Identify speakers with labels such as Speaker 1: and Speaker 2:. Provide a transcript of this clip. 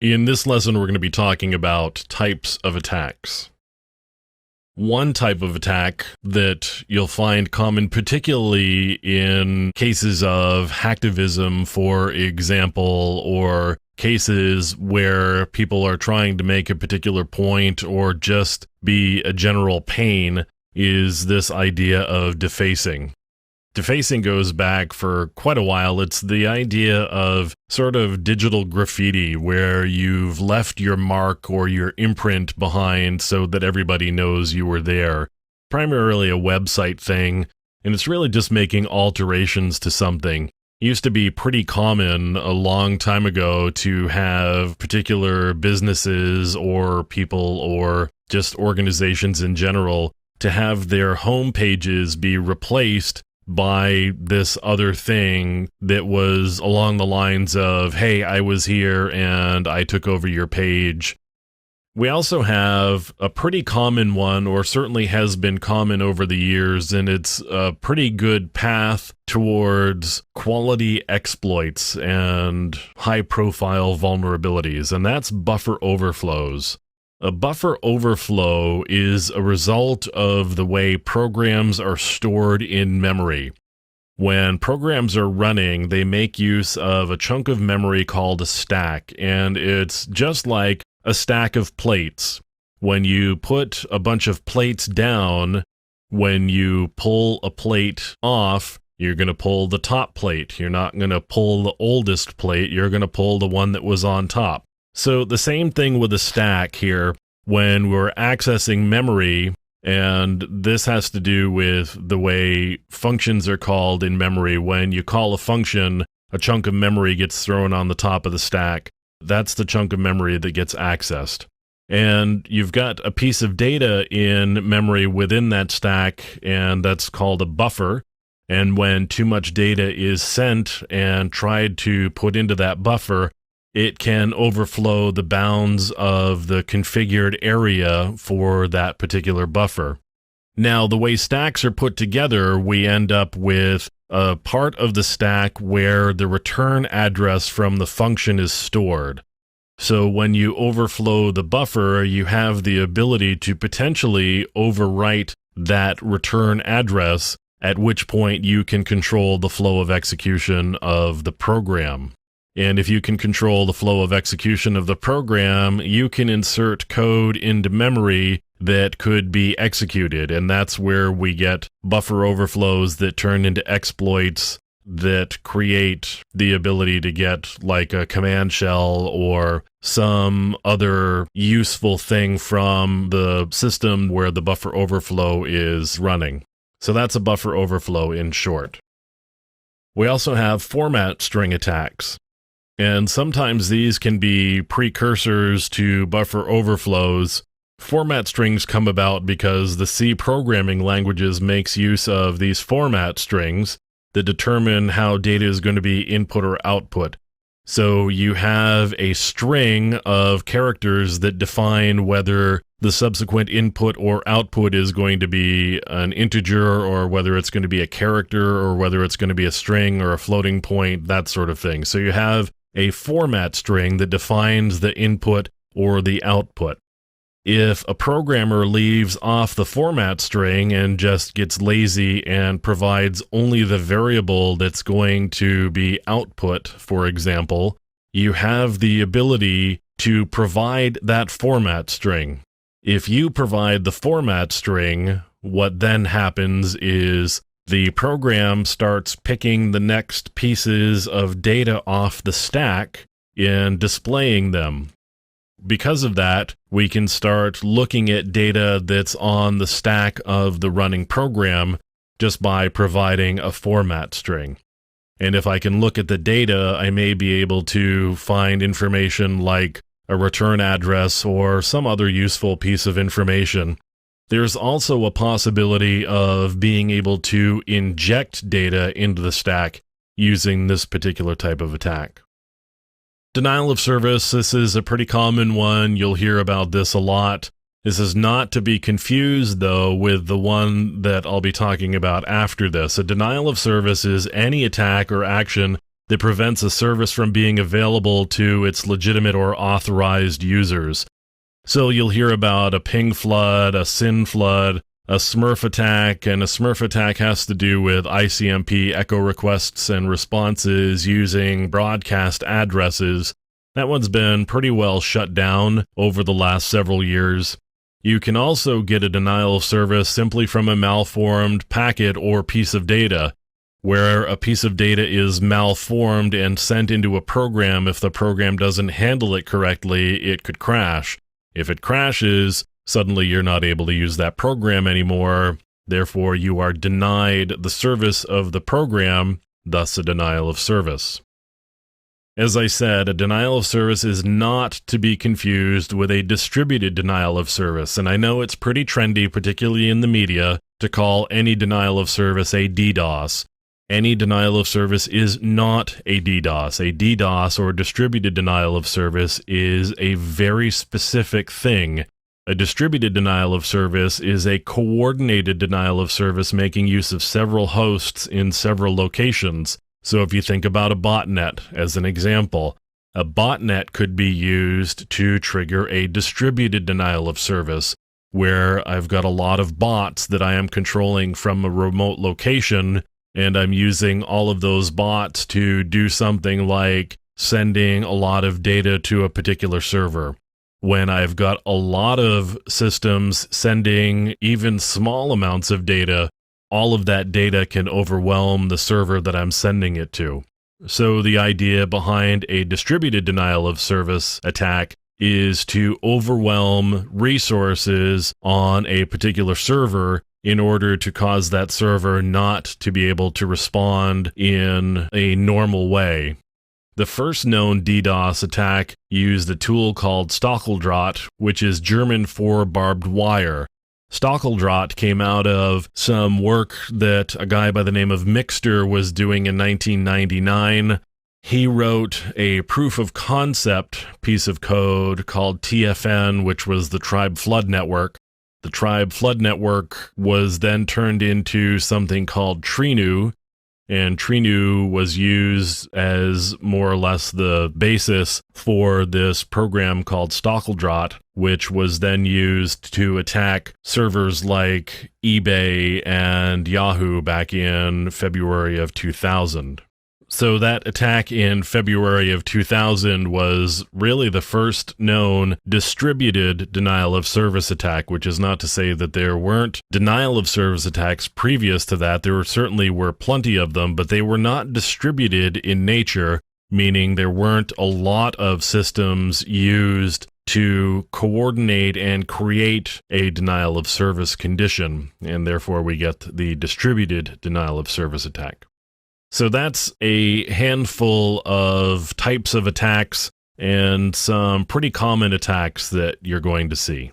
Speaker 1: In this lesson, we're going to be talking about types of attacks. One type of attack that you'll find common particularly in cases of hacktivism, for example, or cases where people are trying to make a particular point or just be a general pain, is this idea of defacing. Defacing goes back for quite a while. It's the idea of sort of digital graffiti where you've left your mark or your imprint behind so that everybody knows you were there. Primarily a website thing, and it's really just making alterations to something. It used to be pretty common a long time ago to have particular businesses or people or just organizations in general to have their home pages be replaced by this other thing that was along the lines of, hey, I was here and I took over your page. We also have a pretty common one, or certainly has been common over the years, and it's a pretty good path towards quality exploits and high-profile vulnerabilities, and that's buffer overflows. A buffer overflow is a result of the way programs are stored in memory. When programs are running, they make use of a chunk of memory called a stack, and it's just like a stack of plates. When you put a bunch of plates down, when you pull a plate off, you're going to pull the top plate. You're not going to pull the oldest plate. You're going to pull the one that was on top. So the same thing with a stack here. When we're accessing memory, and this has to do with the way functions are called in memory. When you call a function, a chunk of memory gets thrown on the top of the stack. That's the chunk of memory that gets accessed. And you've got a piece of data in memory within that stack, and that's called a buffer. And when too much data is sent and tried to put into that buffer, it can overflow the bounds of the configured area for that particular buffer. Now, the way stacks are put together, we end up with a part of the stack where the return address from the function is stored. So when you overflow the buffer, you have the ability to potentially overwrite that return address, at which point you can control the flow of execution of the program. And if you can control the flow of execution of the program, you can insert code into memory that could be executed. And that's where we get buffer overflows that turn into exploits that create the ability to get like a command shell or some other useful thing from the system where the buffer overflow is running. So that's a buffer overflow in short. We also have format string attacks. And sometimes these can be precursors to buffer overflows. Format strings come about because the C programming languages makes use of these format strings that determine how data is going to be input or output. So you have a string of characters that define whether the subsequent input or output is going to be an integer, or whether it's going to be a character, or whether it's going to be a string or a floating point, that sort of thing. So you have a format string that defines the input or the output. If a programmer leaves off the format string and just gets lazy and provides only the variable that's going to be output, for example, you have the ability to provide that format string. If you provide the format string, what then happens is the program starts picking the next pieces of data off the stack and displaying them. Because of that, we can start looking at data that's on the stack of the running program just by providing a format string. And if I can look at the data, I may be able to find information like a return address or some other useful piece of information. There's also a possibility of being able to inject data into the stack using this particular type of attack. Denial of service, this is a pretty common one. You'll hear about this a lot. This is not to be confused, though, with the one that I'll be talking about after this. A denial of service is any attack or action that prevents a service from being available to its legitimate or authorized users. So you'll hear about a ping flood, a SYN flood, a Smurf attack, and a Smurf attack has to do with ICMP echo requests and responses using broadcast addresses. That one's been pretty well shut down over the last several years. You can also get a denial of service simply from a malformed packet or piece of data, where a piece of data is malformed and sent into a program. If the program doesn't handle it correctly, it could crash. If it crashes, suddenly you're not able to use that program anymore. Therefore, you are denied the service of the program, thus a denial of service. As I said, a denial of service is not to be confused with a distributed denial of service, and I know it's pretty trendy, particularly in the media, to call any denial of service a DDoS. Any denial of service is not a DDoS. A DDoS, or distributed denial of service, is a very specific thing. A distributed denial of service is a coordinated denial of service making use of several hosts in several locations. So if you think about a botnet as an example, a botnet could be used to trigger a distributed denial of service, where I've got a lot of bots that I am controlling from a remote location, and I'm using all of those bots to do something like sending a lot of data to a particular server. When I've got a lot of systems sending even small amounts of data, all of that data can overwhelm the server that I'm sending it to. So the idea behind a distributed denial of service attack is to overwhelm resources on a particular server in order to cause that server not to be able to respond in a normal way. The first known DDoS attack used a tool called Stacheldraht, which is German for barbed wire. Stacheldraht came out of some work that a guy by the name of Mixter was doing in 1999. He wrote a proof of concept piece of code called TFN, which was the Tribe Flood Network. The Tribe Flood Network was then turned into something called Trinu, and Trinu was used as more or less the basis for this program called Stacheldraht, which was then used to attack servers like eBay and Yahoo back in February of 2000. So that attack in February of 2000 was really the first known distributed denial of service attack, which is not to say that there weren't denial of service attacks previous to that. There certainly were plenty of them, but they were not distributed in nature, meaning there weren't a lot of systems used to coordinate and create a denial of service condition, and therefore we get the distributed denial of service attack. So that's a handful of types of attacks and some pretty common attacks that you're going to see.